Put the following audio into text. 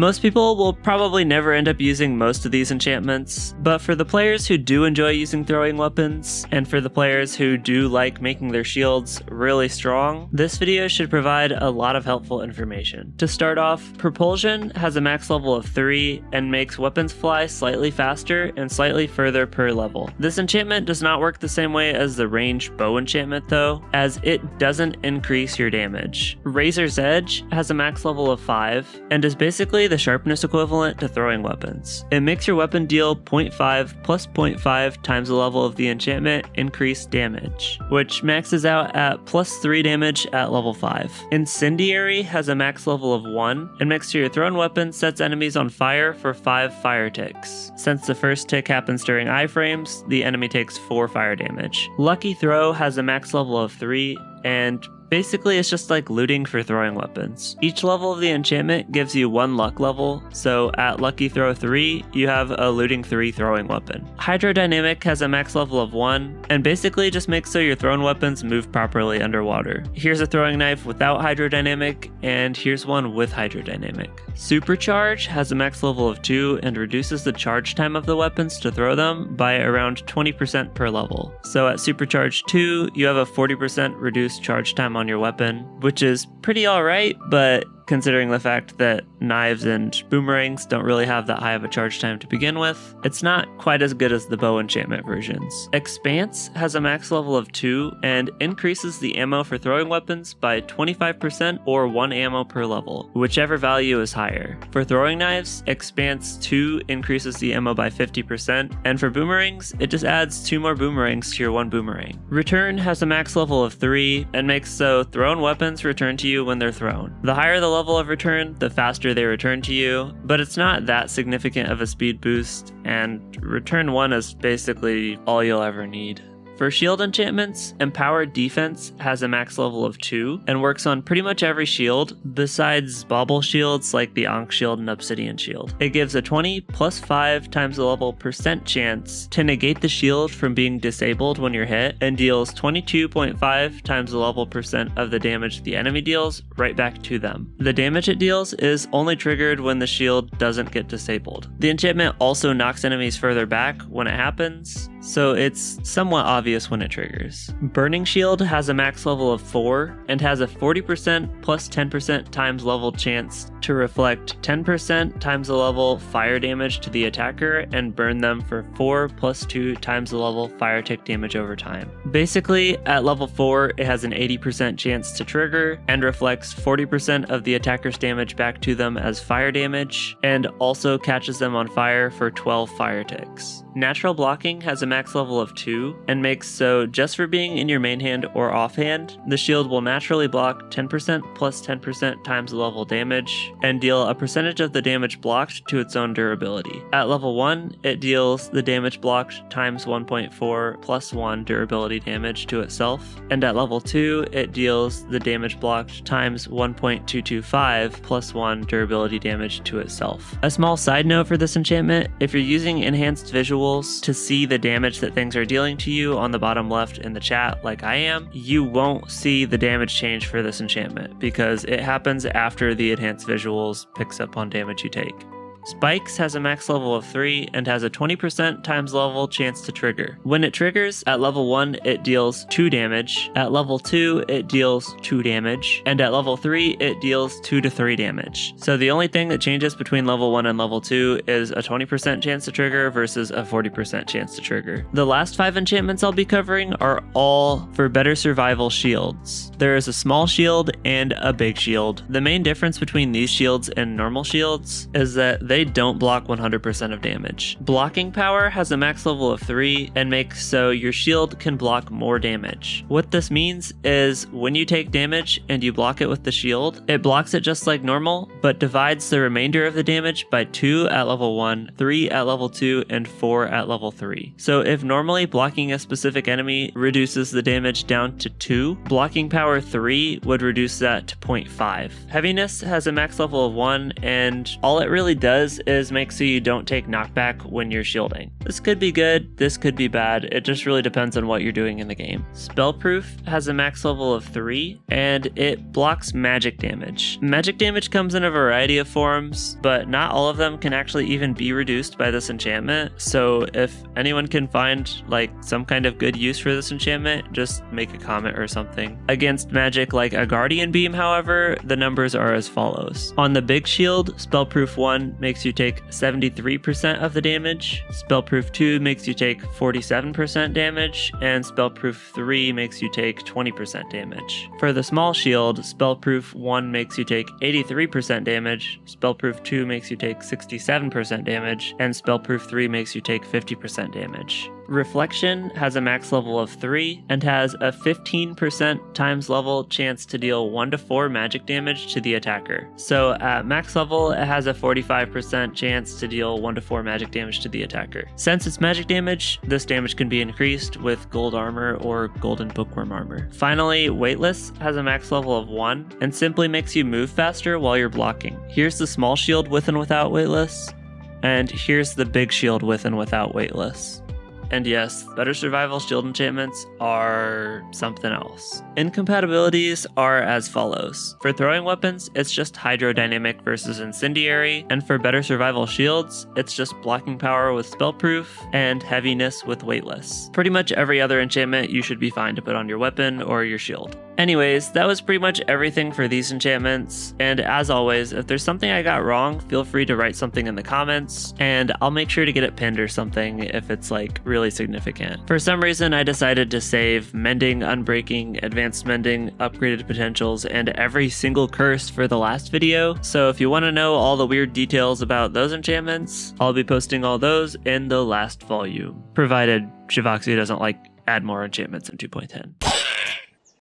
Most people will probably never end up using most of these enchantments, but for the players who do enjoy using throwing weapons, and for the players who do like making their shields really strong, this video should provide a lot of helpful information. To start off, Propulsion has a max level of 3 and makes weapons fly slightly faster and slightly further per level. This enchantment does not work the same way as the ranged bow enchantment though, as it doesn't increase your damage. Razor's Edge has a max level of 5 and is basically the sharpness equivalent to throwing weapons. It makes your weapon deal 0.5 plus 0.5 times the level of the enchantment increased damage, which maxes out at plus 3 damage at level 5. Incendiary has a max level of 1 and makes your thrown weapon sets enemies on fire for 5 fire ticks. Since the first tick happens during iframes, the enemy takes 4 fire damage. Lucky Throw has a max level of 3 and basically it's just like looting for throwing weapons. Each level of the enchantment gives you 1 luck level, so at Lucky Throw 3, you have a looting 3 throwing weapon. Hydrodynamic has a max level of 1, and basically just makes so your thrown weapons move properly underwater. Here's a throwing knife without Hydrodynamic, and here's one with Hydrodynamic. Supercharge has a max level of 2 and reduces the charge time of the weapons to throw them by around 20% per level. So at Supercharge 2, you have a 40% reduced charge time on your weapon, which is pretty alright, but considering the fact that knives and boomerangs don't really have that high of a charge time to begin with, it's not quite as good as the bow enchantment versions. Expanse has a max level of 2 and increases the ammo for throwing weapons by 25% or 1 ammo per level, whichever value is higher. For throwing knives, Expanse 2 increases the ammo by 50%, and for boomerangs, it just adds 2 more boomerangs to your 1 boomerang. Return has a max level of 3 and makes so thrown weapons return to you when they're thrown. The higher the level of return, the faster they return to you, but it's not that significant of a speed boost, and return 1 is basically all you'll ever need. For shield enchantments, Empowered Defense has a max level of 2 and works on pretty much every shield besides bauble shields like the Ankh shield and Obsidian shield. It gives a 20 plus 5 times the level % chance to negate the shield from being disabled when you're hit, and deals 22.5 times the level % of the damage the enemy deals right back to them. The damage it deals is only triggered when the shield doesn't get disabled. The enchantment also knocks enemies further back when it happens, so it's somewhat obvious when it triggers. Burning Shield has a max level of 4 and has a 40% plus 10% times level chance to reflect 10% times the level fire damage to the attacker and burn them for 4 plus 2 times the level fire tick damage over time. Basically, at level 4, it has an 80% chance to trigger and reflects 40% of the attacker's damage back to them as fire damage, and also catches them on fire for 12 fire ticks. Natural Blocking has a max level of 2 and makes so just for being in your main hand or offhand, the shield will naturally block 10% plus 10% times the level damage and deal a percentage of the damage blocked to its own durability. At level 1, it deals the damage blocked times 1.4 plus 1 durability damage to itself, and at level 2, it deals the damage blocked times 1.225 plus 1 durability damage to itself. A small side note for this enchantment, if you're using enhanced visuals to see the damage that things are dealing to you on the bottom left in the chat like I am, you won't see the damage change for this enchantment because it happens after the enhanced visuals picks up on damage you take. Spikes has a max level of 3 and has a 20% times level chance to trigger. When it triggers, at level 1 it deals 2 damage, at level 2 it deals 2 damage, and at level 3 it deals 2 to 3 damage. So the only thing that changes between level 1 and level 2 is a 20% chance to trigger versus a 40% chance to trigger. The last 5 enchantments I'll be covering are all for better survival shields. There is a small shield and a big shield. The main difference between these shields and normal shields is that they don't block 100% of damage. Blocking Power has a max level of 3 and makes so your shield can block more damage. What this means is when you take damage and you block it with the shield, it blocks it just like normal, but divides the remainder of the damage by 2 at level 1, 3 at level 2, and 4 at level 3. So if normally blocking a specific enemy reduces the damage down to 2, Blocking Power 3 would reduce that to 0.5. Heaviness has a max level of 1, and all it really does does is make so you don't take knockback when you're shielding. This could be good, this could be bad, it just really depends on what you're doing in the game. Spellproof has a max level of 3, and it blocks magic damage. Magic damage comes in a variety of forms, but not all of them can actually even be reduced by this enchantment, so if anyone can find like some kind of good use for this enchantment, just make a comment or something. Against magic like a Guardian Beam, however, the numbers are as follows. On the big shield, Spellproof 1 makes you take 73% of the damage, Spellproof 2 makes you take 47% damage, and Spellproof 3 makes you take 20% damage. For the small shield, Spellproof 1 makes you take 83% damage, Spellproof 2 makes you take 67% damage, and Spellproof 3 makes you take 50% damage. Reflection has a max level of 3 and has a 15% times level chance to deal 1 to 4 magic damage to the attacker. So at max level, it has a 45% chance to deal 1 to 4 magic damage to the attacker. Since it's magic damage, this damage can be increased with gold armor or golden bookworm armor. Finally, Weightless has a max level of 1 and simply makes you move faster while you're blocking. Here's the small shield with and without Weightless, and here's the big shield with and without Weightless. And yes, better survival shield enchantments are something else. Incompatibilities are as follows. For throwing weapons, it's just Hydrodynamic versus Incendiary, and for better survival shields, it's just blocking power with Spellproof and Heaviness with Weightless. Pretty much every other enchantment you should be fine to put on your weapon or your shield. Anyways, that was pretty much everything for these enchantments, and as always, if there's something I got wrong, feel free to write something in the comments, and I'll make sure to get it pinned or something if it's like really significant. For some reason, I decided to save Mending, Unbreaking, Advanced Mending, Upgraded Potentials, and every single curse for the last video, so if you want to know all the weird details about those enchantments, I'll be posting all those in the last volume, provided Shivaxi doesn't like add more enchantments in 2.10.